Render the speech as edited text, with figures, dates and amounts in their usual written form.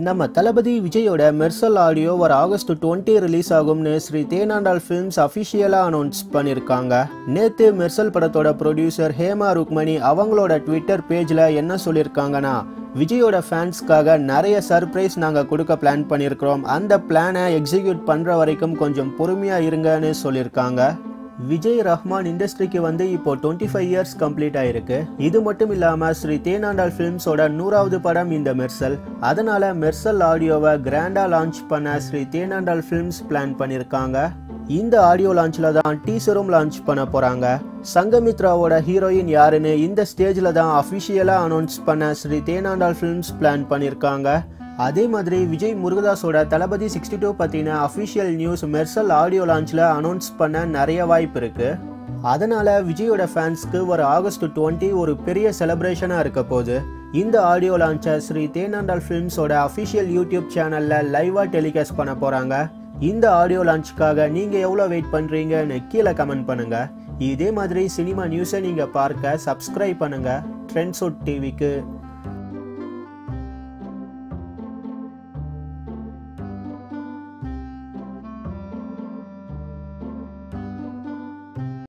நம்ம தளபதி விஜயோட மெர்சல் ஆடியோ வர ஆகஸ்ட் 20 ரிலீஸ் ஆகும்னு ஸ்ரீ தேனாண்டால் ஃபிலிம்ஸ் அஃபிஷியலா அனௌன்ஸ் பண்ணியிருக்காங்க. நேத்து மெர்சல் படத்தோட ப்ரொடியூசர் ஹேமா ருக்மணி அவங்களோட ட்விட்டர் பேஜ்ல என்ன சொல்லியிருக்காங்கன்னா, விஜயோட ஃபேன்ஸ்க்காக நிறைய சர்ப்ரைஸ் நாங்கள் கொடுக்க பிளான் பண்ணியிருக்கிறோம். அந்த பிளானை எக்ஸிக்யூட் பண்ணுற வரைக்கும் கொஞ்சம் பொறுமையாக இருங்கன்னு சொல்லியிருக்காங்க. விஜய் ரஹ்மான் இண்டஸ்ட்ரிக்கு வந்து இப்போ 25 இயர்ஸ் கம்ப்ளீட் ஆயிருக்கு. இது மட்டும் இல்லாமல் ஸ்ரீ தேனாண்டால் ஃபிலிம்ஸோட 100வது படம் இந்த மெர்சல். அதனால மெர்சல் ஆடியோவை கிராண்டாக லான்ச் பண்ண ஸ்ரீ தேனாண்டால் ஃபிலிம்ஸ் பிளான் பண்ணியிருக்காங்க. இந்த ஆடியோ லான்ச்சில் தான் டீசரும் லான்ச் பண்ண போகிறாங்க. சங்கமித்ராவோட ஹீரோயின் யாருன்னு இந்த ஸ்டேஜில் தான் அஃபிஷியலாக அனௌன்ஸ் பண்ண ஸ்ரீ தேனாண்டால் ஃபிலிம்ஸ் பிளான் பண்ணியிருக்காங்க. அதே மாதிரி விஜய் முருகதாஸோட தளபதி 62 பற்றின அஃபிஷியல் நியூஸ் மெர்சல் ஆடியோ லான்ச்சில் அனௌன்ஸ் பண்ண நிறைய வாய்ப்பு இருக்குது. அதனால் விஜயோட ஃபேன்ஸ்க்கு ஒரு ஆகஸ்ட் 20 ஒரு பெரிய செலிப்ரேஷனாக இருக்க போகுது. இந்த ஆடியோ லான்ச்சை ஸ்ரீ தேனாண்டால் ஃபிலிம்ஸோட அஃபிஷியல் யூடியூப் சேனலில் லைவாக டெலிகாஸ்ட் பண்ண போகிறாங்க. இந்த ஆடியோ லான்ச்சுக்காக நீங்கள் எவ்வளோ வெயிட் பண்ணுறீங்கன்னு கீழே கமெண்ட் பண்ணுங்கள். இதே மாதிரி சினிமா நியூஸை நீங்கள் பார்க்க சப்ஸ்கிரைப் பண்ணுங்கள் ட்ரெண்ட்ஸோட் டிவிக்கு.